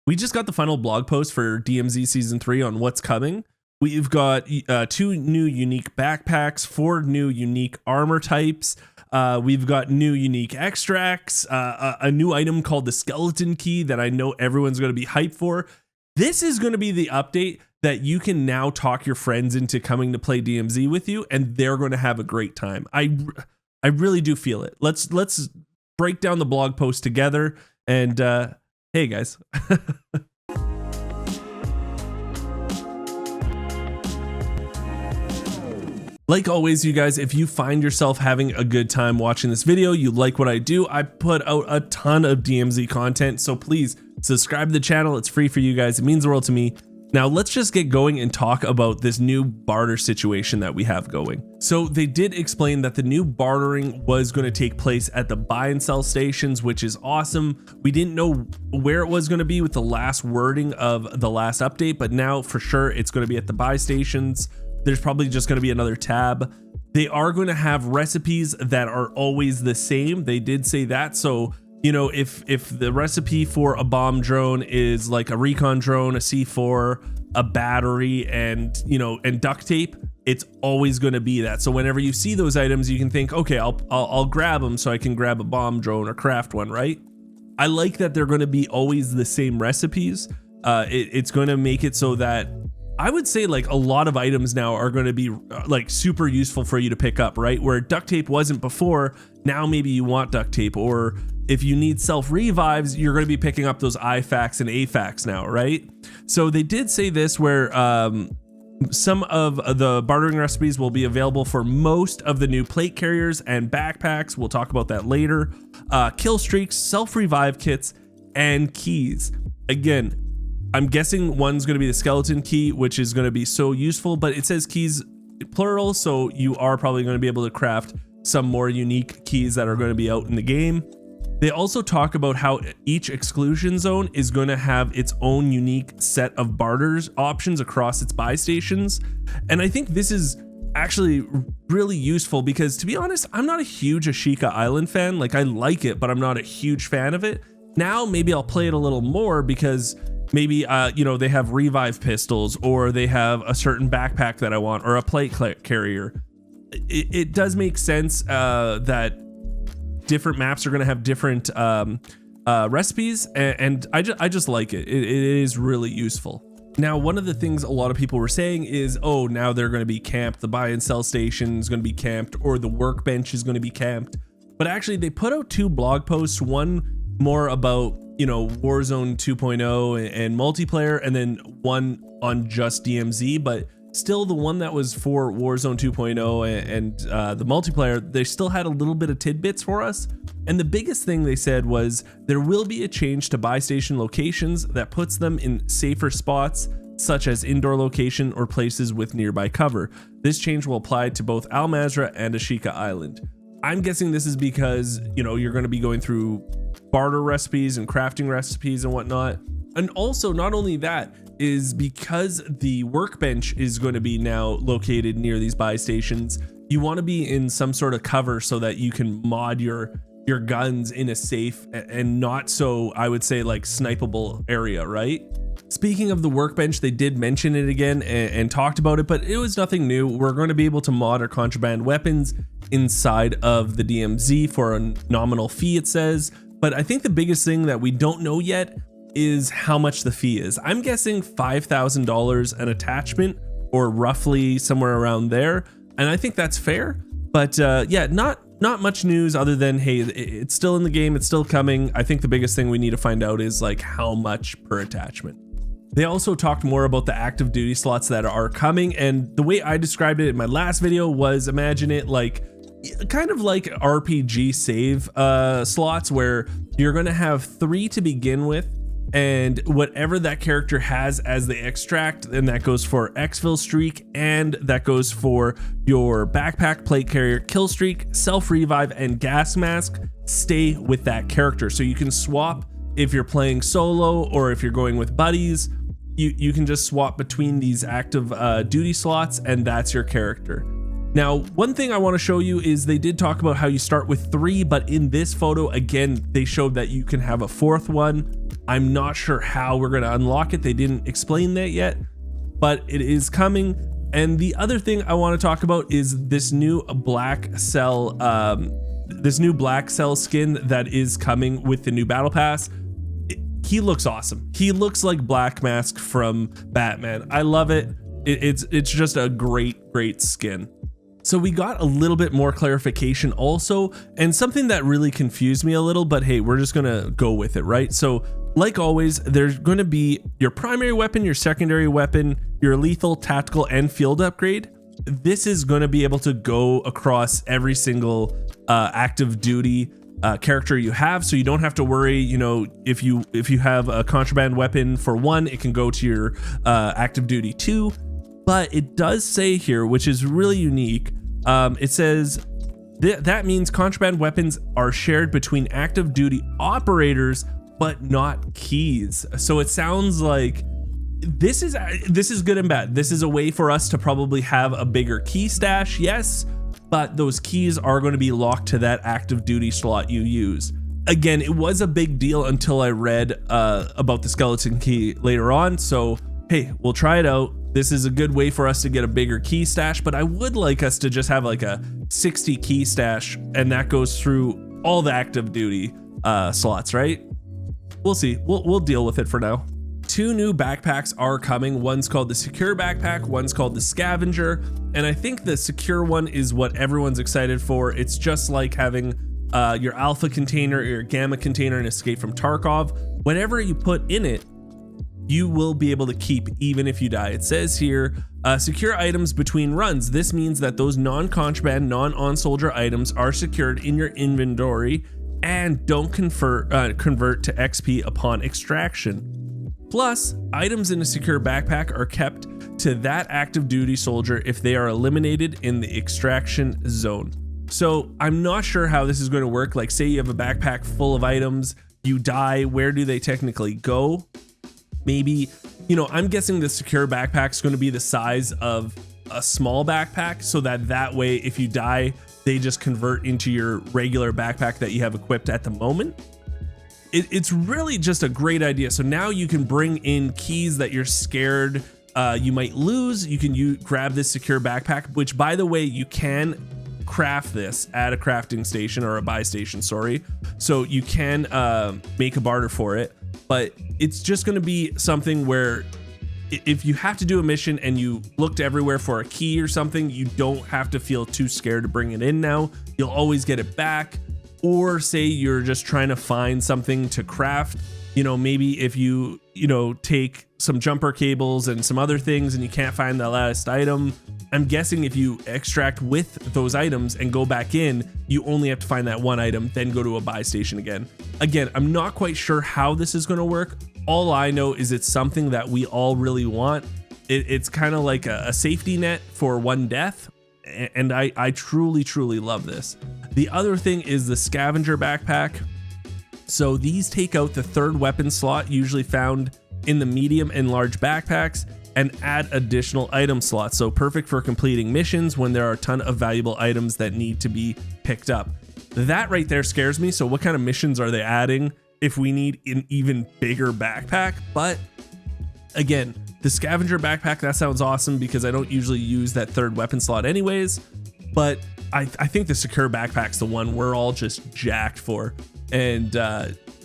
We just got the final blog post for DMZ Season 3 on what's coming. We've got 2 new unique backpacks, 4 new unique armor types. We've got new unique extracts, a new item called the skeleton key that I know everyone's going to be hyped for. This is going to be the update that you can now talk your friends into coming to play DMZ with you, and they're going to have a great time. I really do feel it. Let's break down the blog post together, and hey guys. Like always, you guys, if you find yourself having a good time watching this video, you like what I do, I put out a ton of DMZ content, so please subscribe to the channel. It's free for you guys. It means the world to me. Now let's just get going and talk about this new barter situation that we have going. So they did explain that the new bartering was going to take place at the buy and sell stations, which is awesome. We didn't know where it was going to be with the last wording of the last update, but now for sure it's going to be at the buy stations. There's probably just going to be another tab. They are going to have recipes that are always the same. They did say that. So, you know, if the recipe for a bomb drone is like a recon drone, a C4, a battery, and, you know, and duct tape, it's always going to be that. So whenever you see those items, you can think, okay, I'll grab them so I can grab a bomb drone or craft one, right? I like that they're going to be always the same recipes. It's going to make it so that I would say like a lot of items now are going to be like super useful for you to pick up, right? Where duct tape wasn't before, now maybe you want duct tape. Or if you need self revives, you're going to be picking up those IFAKs and AFAKs now, right? So they did say this where some of the bartering recipes will be available for most of the new plate carriers and backpacks. We'll talk about that later. Kill streaks, self revive kits, and keys. Again, I'm guessing one's going to be the skeleton key, which is going to be so useful, but it says keys plural, so you are probably going to be able to craft some more unique keys that are going to be out in the game. They also talk about how each exclusion zone is going to have its own unique set of barters options across its buy stations. And I think this is actually really useful because, to be honest, I'm not a huge Ashika Island fan. Like, I like it, but I'm not a huge fan of it. Now maybe I'll play it a little more because maybe, you know, they have revive pistols, or they have a certain backpack that I want, or a plate carrier. It does make sense that different maps are going to have different recipes, and I just like it. It is really useful. Now, one of the things a lot of people were saying is, oh, now they're going to be camped. The buy and sell station is going to be camped, or the workbench is going to be camped. But actually, they put out 2 blog posts, one more about, you know, Warzone 2.0 and multiplayer, and then one on just DMZ. But still, the one that was for Warzone 2.0 and the multiplayer, they still had a little bit of tidbits for us. And the biggest thing they said was there will be a change to buy station locations that puts them in safer spots, such as indoor location or places with nearby cover. This change will apply to both Al Mazrah and Ashika Island. I'm guessing this is because, you know, you're going to be going through barter recipes and crafting recipes and whatnot. And also, not only that, is because the workbench is going to be now located near these buy stations, you want to be in some sort of cover so that you can mod your guns in a safe and not so, I would say, like snipeable area, right? Speaking of the workbench, they did mention it again and talked about it, but it was nothing new. We're going to be able to mod our contraband weapons inside of the DMZ for a nominal fee, it says. But I think the biggest thing that we don't know yet is how much the fee is. I'm guessing $5,000 an attachment, or roughly somewhere around there. And I think that's fair. But yeah, not much news other than, hey, it's still in the game, it's still coming. I think the biggest thing we need to find out is like how much per attachment. They also talked more about the active duty slots that are coming, and the way I described it in my last video was, imagine it like kind of like RPG save slots, where you're going to have 3 to begin with, and whatever that character has as the extract, and that goes for exfil streak, and that goes for your backpack, plate carrier, kill streak, self revive, and gas mask, stay with that character. So you can swap if you're playing solo, or if you're going with buddies, you can just swap between these active duty slots, and that's your character. Now, one thing I want to show you is they did talk about how you start with 3, but in this photo, again, they showed that you can have a 4th one. I'm not sure how we're going to unlock it. They didn't explain that yet, but it is coming. And the other thing I want to talk about is this new black cell, skin that is coming with the new battle pass. He looks awesome. He looks like Black Mask from Batman. I love it. It's just a great skin. So we got a little bit more clarification also, and something that really confused me a little, but hey, we're just gonna go with it, right? So like always, there's going to be your primary weapon, your secondary weapon, your lethal, tactical, and field upgrade. This is going to be able to go across every single active duty character you have, so you don't have to worry, you know, if you have a contraband weapon for 1, it can go to your active duty 2. But it does say here, which is really unique, it says that means contraband weapons are shared between active duty operators, but not keys. So it sounds like this is good and bad. This is a way for us to probably have a bigger key stash, yes, but those keys are going to be locked to that active duty slot you use. Again, it was a big deal until I read about the skeleton key later on. So hey, we'll try it out. This is a good way for us to get a bigger key stash, but I would like us to just have like a 60 key stash, and that goes through all the active duty slots, right? We'll see. We'll deal with it for now. 2 new backpacks are coming. One's called the secure backpack, one's called the scavenger, and I think the secure one is what everyone's excited for. It's just like having your alpha container or your gamma container in Escape from Tarkov. Whatever you put in it, you will be able to keep even if you die. It says here, secure items between runs. This means that those non-contraband, non-on-soldier items are secured in your inventory and don't convert to XP upon extraction. Plus, items in a secure backpack are kept to that active duty soldier if they are eliminated in the extraction zone. So I'm not sure how this is going to work. Like, say you have a backpack full of items, you die, where do they technically go? Maybe, you know, I'm guessing the secure backpack is going to be the size of a small backpack, so that way if you die, they just convert into your regular backpack that you have equipped at the moment. It's really just a great idea. So now you can bring in keys that you're scared you might lose. You can grab this secure backpack, which, by the way, you can craft this at a crafting station or a buy station, sorry. So you can make a barter for it, but it's just going to be something where if you have to do a mission and you looked everywhere for a key or something, you don't have to feel too scared to bring it in now. You'll always get it back. Or say you're just trying to find something to craft, you know, maybe if you take some jumper cables and some other things and you can't find the last item, I'm guessing if you extract with those items and go back in, you only have to find that one item, then go to a buy station again. Again, I'm not quite sure how this is going to work. All I know is it's something that we all really want. It's kind of like a safety net for one death, and I truly love this. The other thing is the scavenger backpack. So these take out the 3rd weapon slot usually found in the medium and large backpacks and add additional item slots. So perfect for completing missions when there are a ton of valuable items that need to be picked up. That right there scares me. So what kind of missions are they adding if we need an even bigger backpack? But again, the scavenger backpack, that sounds awesome because I don't usually use that 3rd weapon slot anyways. But I think the secure backpack's the one we're all just jacked for. And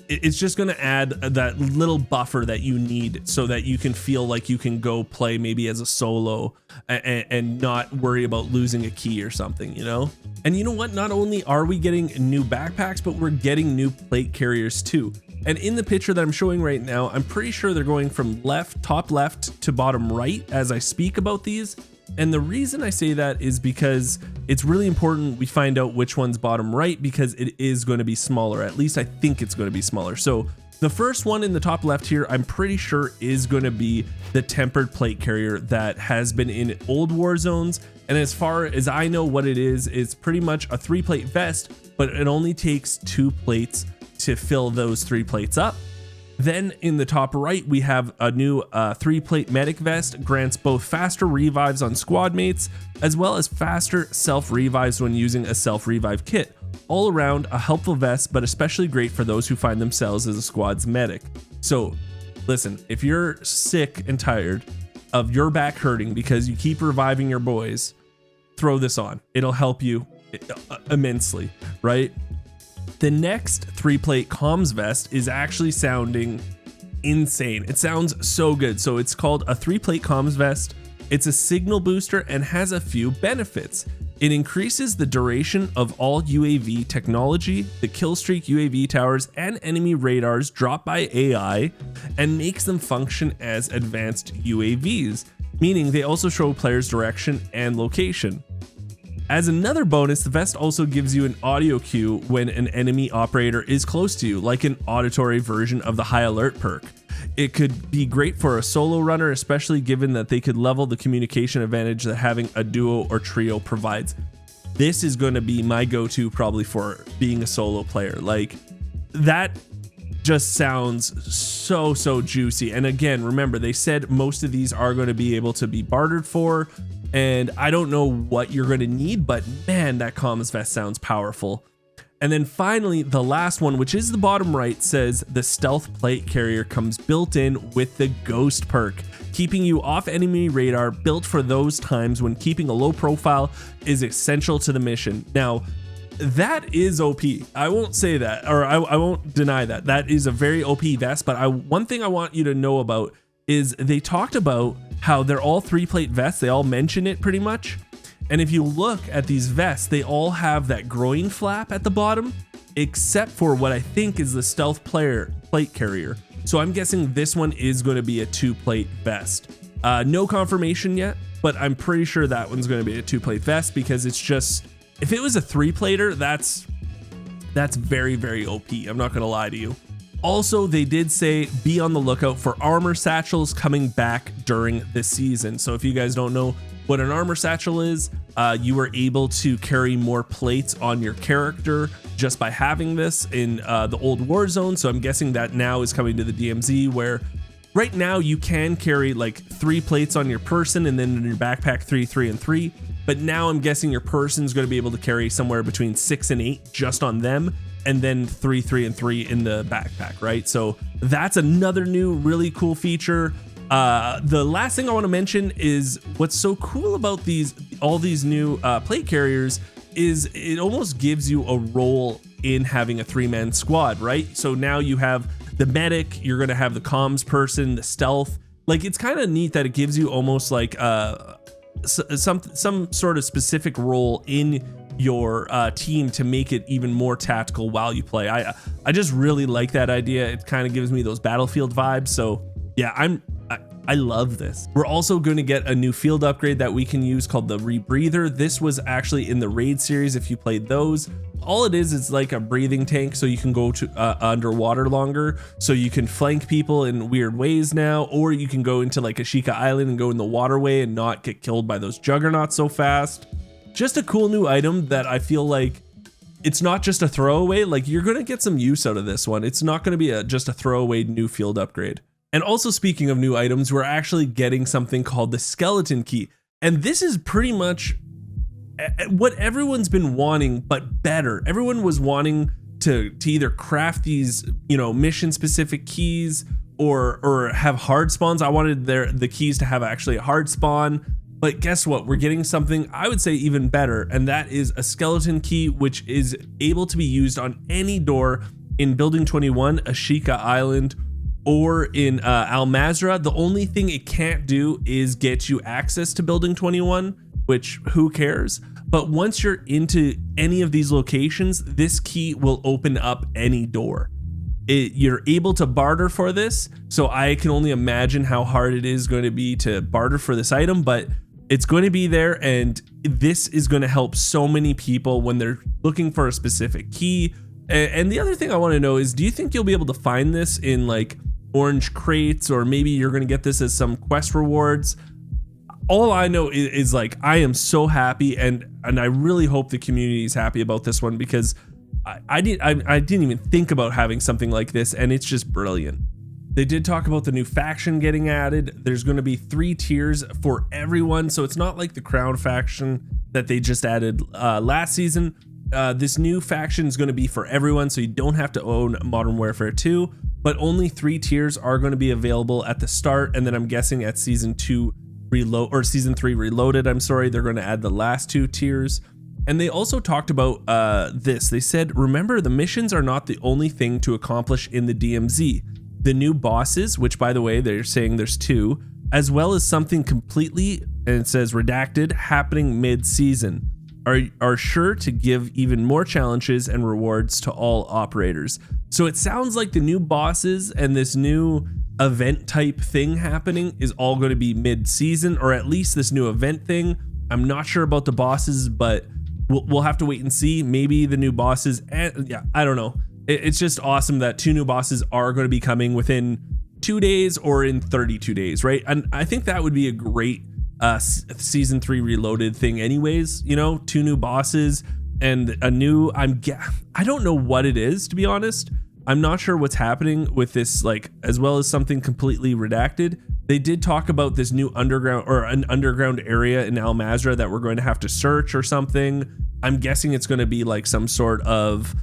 it's just going to add that little buffer that you need so that you can feel like you can go play maybe as a solo and not worry about losing a key or something, you know? And you know what? Not only are we getting new backpacks, but we're getting new plate carriers too. And in the picture that I'm showing right now, I'm pretty sure they're going from top left to bottom right as I speak about these. And the reason I say that is because it's really important we find out which one's bottom right, because it is going to be smaller. At least I think it's going to be smaller. So the first one in the top left here, I'm pretty sure is going to be the tempered plate carrier that has been in old war zones. And as far as I know what it is, it's pretty much a 3-plate vest, but it only takes 2 plates to fill those 3 plates up. Then in the top right, we have a new 3-plate medic vest, grants both faster revives on squad mates, as well as faster self-revives when using a self-revive kit. All around, a helpful vest, but especially great for those who find themselves as a squad's medic. So listen, if you're sick and tired of your back hurting because you keep reviving your boys, throw this on. It'll help you immensely, right? The next 3-plate comms vest is actually sounding insane. It sounds so good. So it's called a 3-plate comms vest. It's a signal booster and has a few benefits. It increases the duration of all UAV technology, the killstreak UAV towers, and enemy radars dropped by AI, and makes them function as advanced UAVs, meaning they also show players direction and location. As another bonus, the vest also gives you an audio cue when an enemy operator is close to you, like an auditory version of the high alert perk. It could be great for a solo runner, especially given that they could level the communication advantage that having a duo or trio provides. This is going to be my go-to probably for being a solo player. Like, that just sounds so juicy. And again, remember, they said most of these are going to be able to be bartered for, and I don't know what you're going to need, but man, that comms vest sounds powerful. And then finally, the last one, which is the bottom right, says the stealth plate carrier comes built in with the ghost perk, keeping you off enemy radar, built for those times when keeping a low profile is essential to the mission. Now, that is OP. I won't say that, or I won't deny that. That is a very OP vest, but one thing I want you to know about is they talked about how they're all 3-plate vests. They all mention it pretty much. And if you look at these vests, they all have that groin flap at the bottom, except for what I think is the stealth plate carrier. So I'm guessing this one is going to be a 2-plate vest. No confirmation yet, but I'm pretty sure that one's going to be a 2-plate vest, because it's just, if it was a 3-plater, that's very OP. I'm not going to lie to you. Also, they did say be on the lookout for armor satchels coming back during this season. So if you guys don't know what an armor satchel is, you were able to carry more plates on your character just by having this in the old Warzone. So I'm guessing that now is coming to the DMZ, where right now you can carry like 3 plates on your person and then in your backpack 3, 3, and 3. But now I'm guessing your person's going to be able to carry somewhere between 6 and 8 just on them, and then 3, 3, and 3 in the backpack, right? So that's another new really cool feature. The last thing I want to mention is what's so cool about all these new plate carriers is it almost gives you a role in having a 3-man squad, right? So now you have the medic, you're going to have the comms person, the stealth. Like, it's kind of neat that it gives you almost like some sort of specific role in your team to make it even more tactical while you play. I just really like that idea. It kind of gives me those Battlefield vibes. So yeah, I love this. We're also going to get a new field upgrade that we can use called the Rebreather. This was actually in the Raid series if you played those. All it is like a breathing tank, so you can go to underwater longer, so you can flank people in weird ways now, or you can go into like Ashika Island and go in the waterway and not get killed by those juggernauts so fast. Just a cool new item that I feel like it's not just a throwaway. Like, you're going to get some use out of this one. It's not going to be just a throwaway new field upgrade. And also, speaking of new items, we're actually getting something called the skeleton key. And this is pretty much what everyone's been wanting, but better. Everyone was wanting to either craft these, mission specific keys or have hard spawns. I wanted the keys to have actually a hard spawn. But guess what? We're getting something I would say even better, and that is a skeleton key, which is able to be used on any door in Building 21, Ashika Island, or in Al Mazrah. The only thing it can't do is get you access to Building 21, which who cares? But once you're into any of these locations, this key will open up any door. You're able to barter for this, so I can only imagine how hard it is going to be to barter for this item, but it's going to be there, and this is going to help so many people when they're looking for a specific key. And the other thing I want to know is, do you think you'll be able to find this in like orange crates, or maybe you're going to get this as some quest rewards? All I know is like, I am so happy, and I really hope the community is happy about this one, because I didn't even think about having something like this, and it's just brilliant. They did talk about the new faction getting added. There's going to be 3 tiers for everyone. So it's not like the Crown faction that they just added last season. This new faction is going to be for everyone. So you don't have to own Modern Warfare 2, but only 3 tiers are going to be available at the start. And then I'm guessing at season 3 Reloaded, they're going to add the last 2 tiers. And they also talked about this. They said, remember, the missions are not the only thing to accomplish in the DMZ. The new bosses, which by the way, they're saying there's 2, as well as something completely, and it says redacted, happening mid-season, are sure to give even more challenges and rewards to all operators. So it sounds like the new bosses and this new event type thing happening is all going to be mid-season, or at least this new event thing. I'm not sure about the bosses, but we'll have to wait and see. Maybe the new bosses, and yeah, I don't know. It's just awesome that 2 new bosses are going to be coming within 2 days or in 32 days, right? And I think that would be a great season 3 Reloaded thing anyways, you know, 2 new bosses and a new, I don't know what it is, to be honest. I'm not sure what's happening with this, like, as well as something completely redacted. They did talk about this new underground, or an underground area in Al Mazrah that we're going to have to search or something. I'm guessing it's going to be like some sort of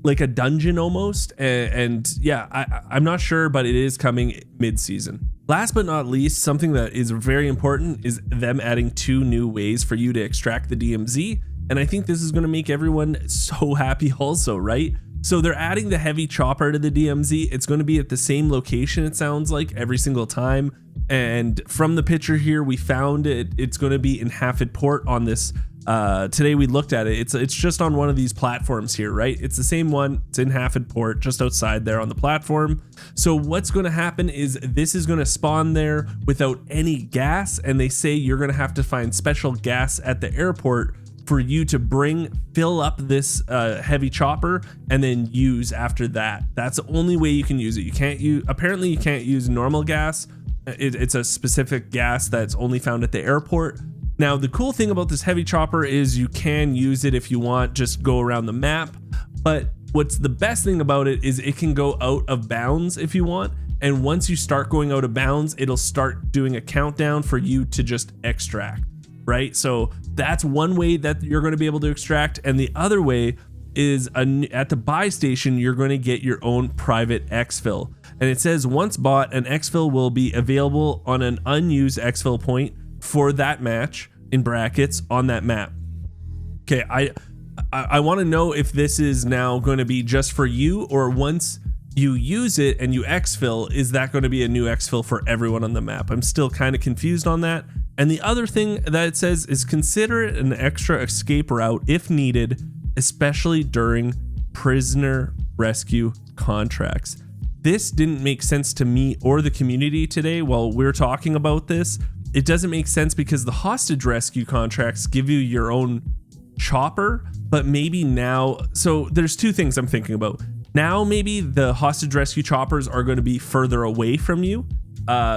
like a dungeon almost. And yeah, I'm not sure, but it is coming mid-season. Last but not least, something that is very important is them adding 2 new ways for you to extract the DMZ. And I think this is going to make everyone so happy also, right? So they're adding the heavy chopper to the DMZ. It's going to be at the same location, it sounds like, every single time. And from the picture here, we found it. It's going to be in Hafid Port on this. Today we looked at it. It's just on one of these platforms here, right? It's the same one. It's in Hafid Port, just outside there on the platform. So what's going to happen is this is going to spawn there without any gas. And they say you're going to have to find special gas at the airport for you to fill up this heavy chopper and then use after that. That's the only way you can use it. Apparently you can't use normal gas. It's a specific gas that's only found at the airport. Now, the cool thing about this heavy chopper is you can use it if you want, just go around the map. But what's the best thing about it is it can go out of bounds if you want. And once you start going out of bounds, it'll start doing a countdown for you to just extract, right? So that's one way that you're going to be able to extract. And the other way is at the buy station, you're going to get your own private exfil. And it says once bought, an exfil will be available on an unused exfil point for that match, in brackets, on that map. Okay, I want to know if this is now going to be just for you, or once you use it and you exfil, is that going to be a new exfil for everyone on the map? I'm still kind of confused on that. And the other thing that it says is consider it an extra escape route if needed, especially during prisoner rescue contracts. This didn't make sense to me or the community today while we're talking about this. It doesn't make sense because the hostage rescue contracts give you your own chopper, but maybe now, so there's 2 things I'm thinking about. Now maybe the hostage rescue choppers are going to be further away from you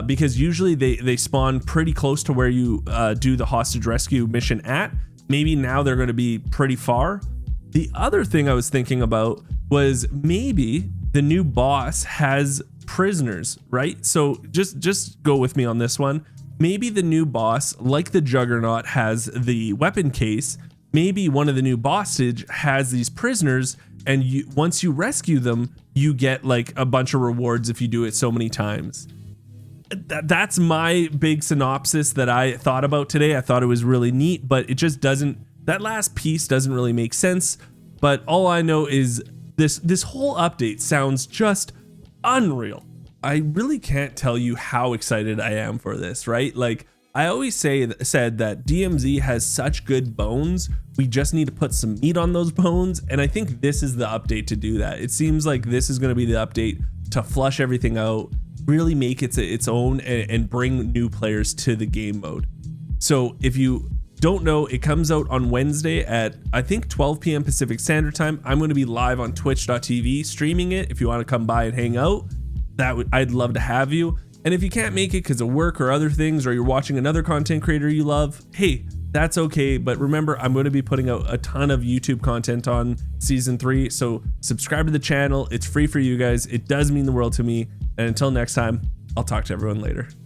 because usually they spawn pretty close to where you do the hostage rescue mission at. Maybe now they're going to be pretty far. The other thing I was thinking about was maybe the new boss has prisoners, right? So just go with me on this one. Maybe the new boss, like the Juggernaut, has the weapon case. Maybe one of the new bosses has these prisoners, and once you rescue them, you get like a bunch of rewards if you do it so many times. That's my big synopsis that I thought about today. I thought it was really neat, but it just doesn't, that last piece doesn't really make sense. But all I know is this whole update sounds just unreal. I really can't tell you how excited I am for this, right? Like I always said that DMZ has such good bones. We just need to put some meat on those bones. And I think this is the update to do that. It seems like this is going to be the update to flush everything out, really make it its own, and bring new players to the game mode. So if you don't know, it comes out on Wednesday at, I think, 12 p.m. Pacific Standard Time. I'm going to be live on twitch.tv streaming it. If you want to come by and hang out, I'd love to have you. And if you can't make it because of work or other things, or you're watching another content creator you love, hey, that's okay. But remember, I'm going to be putting out a ton of YouTube content on season 3. So subscribe to the channel. It's free for you guys. It does mean the world to me. And until next time, I'll talk to everyone later.